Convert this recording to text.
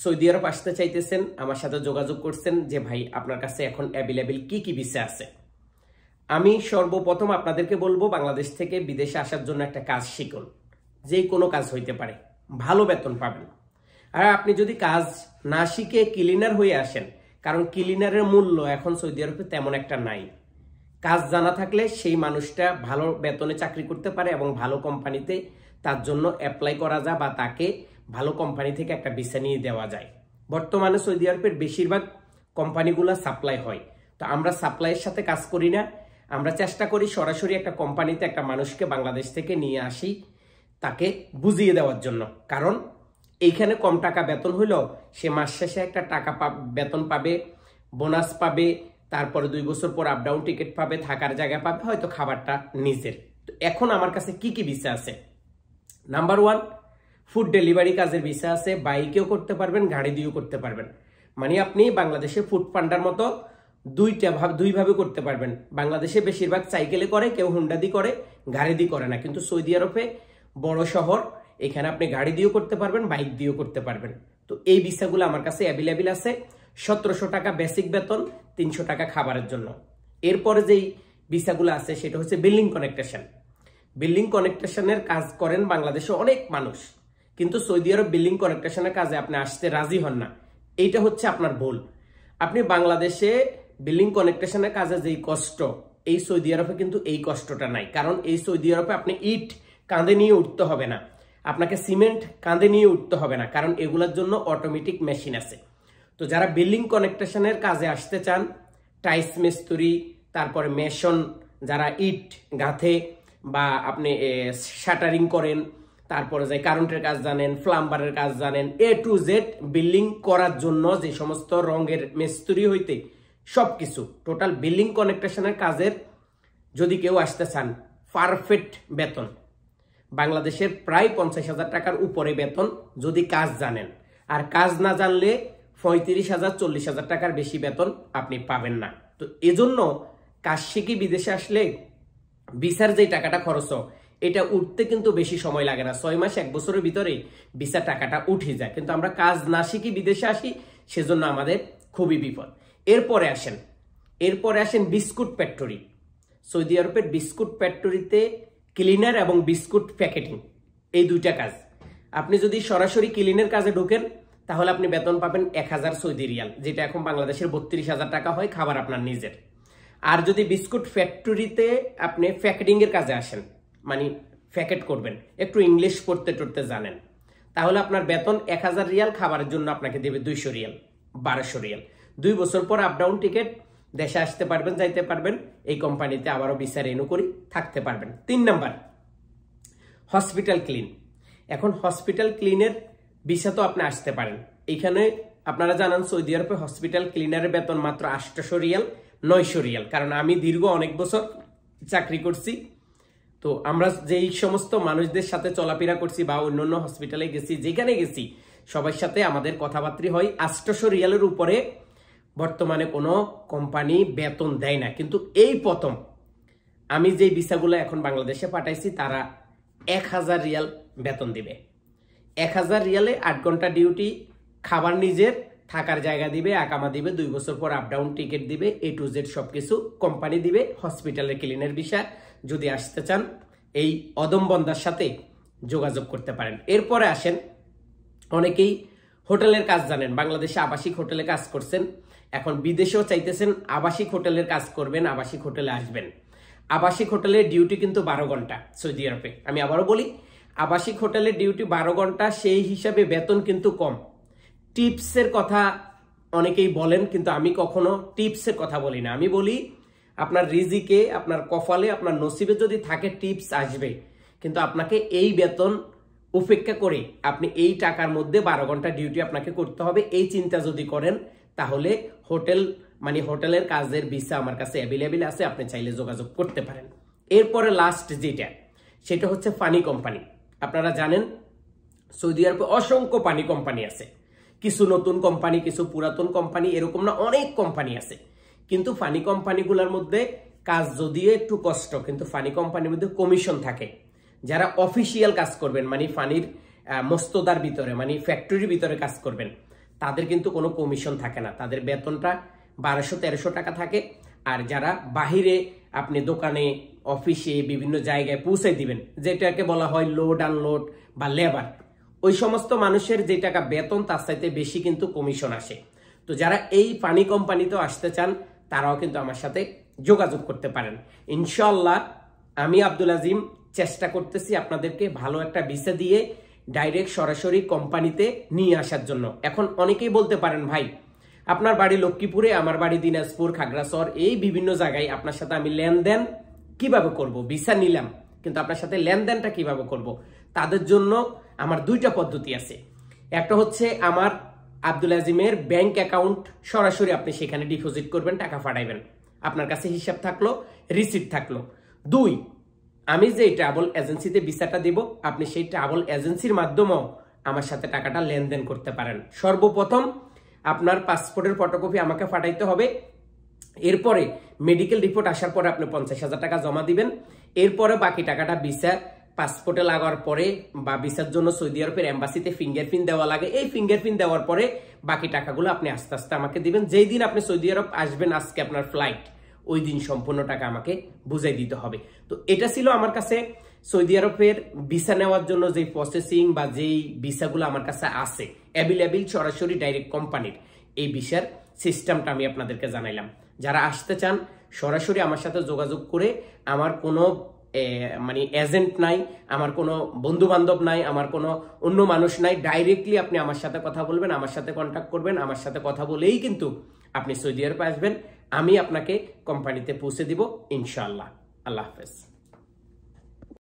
Saudi আরব আসতে চাইতেছেন, আমার সাথে যোগাযোগ করছেন যে ভাই আপনার কাছে এখন অ্যাভেলেবেল কি কি ভিসা আছে। আমি সর্বপ্রথম আপনাদেরকে বলবো বাংলাদেশ থেকে বিদেশে আসার জন্য একটা কাজ শিখুন। যে কোনো কাজ হইতে পারে, ভালো বেতন পাবেন। আর আপনি যদি কাজ না শিখে ক্লিনার হয়ে আসেন, কারণ ক্লিনারের মূল্য এখন সৌদি আরবে তেমন একটা নাই। কাজ জানা থাকলে সেই মানুষটা ভালো বেতনে চাকরি করতে পারে এবং ভালো কোম্পানিতে তার জন্য অ্যাপ্লাই করা যায় বা তাকে ভালো কোম্পানি থেকে একটা ভিসা নিয়ে দেওয়া যায়। বর্তমানে সৌদি আরবের বেশিরভাগ কোম্পানিগুলো সাপ্লাই হয়, তো আমরা সাপ্লাইয়ের সাথে কাজ করি না। আমরা চেষ্টা করি সরাসরি একটা কোম্পানিতে একটা মানুষকে বাংলাদেশ থেকে নিয়ে আসি, তাকে বুঝিয়ে দেওয়ার জন্য। কারণ এইখানে কম টাকা বেতন হইলেও সে মাস শেষে একটা টাকা বেতন পাবে, বোনাস পাবে, তারপরে 2 বছর পর আপ ডাউন টিকিট পাবে, থাকার জায়গা পাবে, হয়তো খাবারটা নিজের। তো এখন আমার কাছে কি কি ভিসা আছে? নাম্বার 1, ফুড ডেলিভারি কাজের ভিসা আছে। বাইকেও করতে পারবেন, গাড়ি দিয়েও করতে পারবেন। মানে আপনি বাংলাদেশে ফুড পান্ডার মতো দুইভাবে করতে পারবেন। বাংলাদেশে বেশিরভাগ সাইকেলে করে, কেউ হুন্ডা দিয়ে করে, গাড়ি দিয়ে করে না। কিন্তু সৌদি আরবে বড় শহর, এখানে আপনি গাড়ি দিয়েও করতে পারবেন, বাইক দিয়েও করতে পারবেন। তো এই ভিসাগুলো আমার কাছে অ্যাভেলেবেল আছে। 1700 টাকা বেসিক বেতন, 300 টাকা খাবারের জন্য। এরপরে যেই ভিসাগুলো আছে সেটা হচ্ছে বিল্ডিং কানেকশন। বিল্ডিং কানেকশনের কাজ করেন বাংলাদেশে অনেক মানুষ, কিন্তু সৌদি আরব বিল্ডিং কানেকশনের কাজে আপনি আসতে রাজি হন না। এইটা হচ্ছে আপনার ভুল। আপনি বাংলাদেশে বিল্ডিং কানেকশনের কাজে যেই কষ্ট, এই সৌদি আরবে কিন্তু এই কষ্টটা নাই। কারণ এই সৌদি আরবে আপনি ইট কাঁধে নিয়ে উঠতে হবে না, আপনাকে সিমেন্ট কাঁধে নিয়ে উঠতে হবে না, কারণ এগুলোর জন্য অটোমেটিক মেশিন আছে। তো যারা বিল্ডিং কানেকশনের কাজে আসতে চান, টাইলস মিস্ত্রি, তারপরে মেশন, যারা ইট গাঁথে বা আপনি শাটারিং করেন, তারপরে যে কারেন্টের কাজ জানেন, প্লাম্বারের কাজ জানেন, A to Z বিল্ডিং করার জন্য যে সমস্ত রঙের মিস্ত্রি হইতে সবকিছু টোটাল বিল্ডিং কানেকশনের কাজের যদি কেউ আসতে চান, পারফেক্ট বেতন বাংলাদেশের প্রায় 50,000 টাকার উপরে বেতন যদি কাজ জানেন। আর কাজ না জানলে 35,000 40,000 টাকার বেশি বেতন আপনি পাবেন না। তো এজন্য কাজ শিখে বিদেশে আসলে ভিসার যে টাকাটা খরচ, এটা উঠতে কিন্তু বেশি সময় লাগে না। 6 মাস 1 বছরের ভিতরে ভিসা টাকাটা উঠে যায়। কিন্তু আমরা কাজ না শিখে বিদেশে আসি, সেজন্য আমাদের খুবই বিপদ। এরপরে আসেন বিস্কুট ফ্যাক্টরি। সৌদি আরবের বিস্কুট ফ্যাক্টরিতে ক্লিনার এবং বিস্কুট প্যাকেটিং, এই দুইটা কাজ। আপনি যদি সরাসরি ক্লিনের কাজে ঢোকেন তাহলে আপনি বেতন পাবেন 1000 সৌদি রিয়াল, যেটা এখন বাংলাদেশের 32,000 টাকা হয়, খাবার আপনার নিজের। আর যদি বিস্কুট ফ্যাক্টরিতে আপনি প্যাকেটিং এর কাজে আসেন, মানে প্যাকেট করবেন, একটু ইংলিশ পড়তে জানেন, তাহলে আপনার বেতন 1000 রিয়াল, খাবারের জন্য আপনাকে দেবে 200 রিয়াল, 1200 রিয়াল। 2 বছর পর আপ ডাউন টিকিট, দেশে আসতে পারবেন, যাইতে পারবেন, এই কোম্পানিতে আবারও ভিসা রিনিউ করে থাকতে পারবেন। 3 নাম্বার, হসপিটাল ক্লিন। এখন হসপিটাল ক্লিনের ভিসা তো আপনি আসতে পারেন। এখানে আপনারা জানেন সৌদি আরবে হসপিটাল ক্লিনারের বেতন মাত্র 800 রিয়াল, 900 রিয়াল। কারণ আমি দীর্ঘ অনেক বছর চাকরি করছি, তো আমরা যেই সমস্ত মানুষদের সাথে চলাফেরা করছি বা অন্যান্য হসপিটালে গেছি, যেখানে গেছি, সবার সাথে আমাদের কথাবার্তা হয় 800 রিয়ালের উপরে বর্তমানে কোনো কোম্পানি বেতন দেয় না। কিন্তু এই প্রথম আমি যে ভিসাগুলো এখন বাংলাদেশে পাঠাইছি, তারা 1000 রিয়াল বেতন দিবে। 1000 রিয়ালে 8 ঘন্টা ডিউটি, খাবার নিজের, থাকার জায়গা দিবে, আকামা দিবে, 2 বছর পর আপ ডাউন টিকিট দিবে, A to Z সবকিছু কোম্পানি দিবে। হসপিটালের ক্লিনের ভিসা যদি আসতে চান, এই অদমবন্দার সাথে যোগাযোগ করতে পারেন। এরপরে আসেন, অনেকেই হোটেলের কাজ জানেন, বাংলাদেশে আবাসিক হোটেলে কাজ করছেন, এখন বিদেশেও চাইতেছেন আবাসিক হোটেলের কাজ করবেন, আবাসিক হোটেলে আসবেন। আবাসিক হোটেলের ডিউটি কিন্তু 12 ঘন্টা সৌদি আরবে। আমি আবারও বলি, আবাসিক হোটেলের ডিউটি 12 ঘন্টা, সেই হিসাবে বেতন কিন্তু কম। টিপসের কথা অনেকেই বলেন, কিন্তু আমি কখনো টিপসের কথা বলি না। আমি বলি আপনার রিজিকে, আপনার কপালে, আপনার নসিবে যদি থাকে টিপস আসবে, কিন্তু আপনাকে এই বেতন উপেক্ষা করে আপনি এই টাকার মধ্যে 12 ঘন্টা ডিউটি আপনাকে করতে হবে, এই চিন্তা যদি করেন, তাহলে হোটেলের কাজের ভিসা আমার কাছে অ্যাভেলেবেল আছে, আপনি চাইলে যোগাযোগ করতে পারেন। এরপরে লাস্ট যেটা, সেটা হচ্ছে পানি কোম্পানি। আপনারা জানেন সৌদি আরবে অসংখ্য পানি কোম্পানি আছে, কিছু নতুন কোম্পানি, কিছু পুরাতন কোম্পানি, এরকম না, অনেক কোম্পানি আছে। কিন্তু পানি কোম্পানিগুলোর মধ্যে কাজ যদিও একটু কষ্ট, কিন্তু পানি কোম্পানির মধ্যে কমিশন থাকে। যারা অফিসিয়াল কাজ করবেন, মানে পানির মস্তদার ভিতরে, মানে ফ্যাক্টরির ভিতরে কাজ করবেন, তাদের কিন্তু কোনো কমিশন থাকে না, তাদের বেতনটা 1200-1300 টাকা থাকে। আর যারা বাহিরে আপনি দোকানে অফিসে বিভিন্ন জায়গায় পৌঁছে দিবেন, যেটাকে বলা হয় লোড আনলোড বা লেবার, ওই সমস্ত মানুষের যে টাকা বেতন তার চাইতে বেশি কিন্তু কমিশন আসে। তো যারা এই পানি কোম্পানিতেও আসতে চান তারাও কিন্তু আমার সাথে যোগাযোগ করতে পারেন। ইনশাল্লাহ আমি আব্দুল আজিম চেষ্টা করতেছি আপনাদেরকে ভালো একটা ভিসা দিয়ে ডাইরেক্ট সরাসরি কোম্পানিতে নিয়ে আসার জন্য। এখন অনেকেই বলতে পারেন, ভাই আপনার বাড়ি লক্ষ্মীপুরে, আমার বাড়ি দিনাজপুর, খাগড়াছড়, এই বিভিন্ন জায়গায় আপনার সাথে আমি লেনদেন কিভাবে করব? ভিসা নিলাম কিন্তু আপনার সাথে লেনদেনটা কিভাবে করব? তাদের জন্য আমার দুইটা পদ্ধতি আছে। একটা হচ্ছে আমার আব্দুল আজিমের ব্যাংক অ্যাকাউন্ট, সরাসরি আপনি সেখানে ডিপোজিট করবেন, টাকা পাঠাইবেন, আপনার কাছে হিসাব থাকলো, রিসিপ্ট থাকলো। 2, আমি যে ট্রাভেল এজেন্সিতে ভিসাটা দিব, আপনি সেই ট্রাভেল এজেন্সির মাধ্যমেও আমার সাথে টাকাটা লেনদেন করতে পারেন। সর্বপ্রথম আপনার পাসপোর্টের ফটোকপি আমাকে পাঠাইতে হবে। এরপরে মেডিকেল রিপোর্ট আসার পরে আপনি 50,000 টাকা জমা দিবেন। এরপরে বাকি টাকাটা ভিসা পাসপোর্টে লাগার পরে বা ভিসার জন্য সৌদি আরবের এম্বাসিতে ফিঙ্গারপ্রিন্ট দেওয়া লাগে, এই ফিঙ্গারপ্রিন্ট দেওয়ার পরে বাকি টাকাগুলো আপনি আস্তে আস্তে আমাকে দিবেন। যেই দিন আপনি সৌদি আরব আসবেন, আজকে আপনার ফ্লাইট, ওই দিন সম্পূর্ণ টাকা আমাকে বুঝাই দিতে হবে। তো এটা ছিল আমার কাছে সৌদি আরবের ভিসা নেওয়ার জন্য যে প্রসেসিং বা যেই ভিসাগুলো আমার কাছে আছে অ্যাভেলেবেল সরাসরি ডাইরেক্ট কোম্পানির, এই ভিসার সিস্টেমটা আমি আপনাদেরকে জানাইলাম। যারা আসতে চান সরাসরি আমার সাথে যোগাযোগ করে, আমার কোনো মানে এজেন্ট নাই, আমার কোনো বন্ধু বান্ধব নাই, আমার কোনো অন্য মানুষ নাই, ডাইরেক্টলি আপনি আমার সাথে কথা বলবেন, আমার সাথে কন্ট্যাক্ট করবেন, আমার সাথে কথা বলেই কিন্তু আপনি সৌদি আরবে আসবেন। আমি আপনাকে কোম্পানিতে পৌঁছে দিব ইনশাআল্লাহ। আল্লাহ হাফেজ।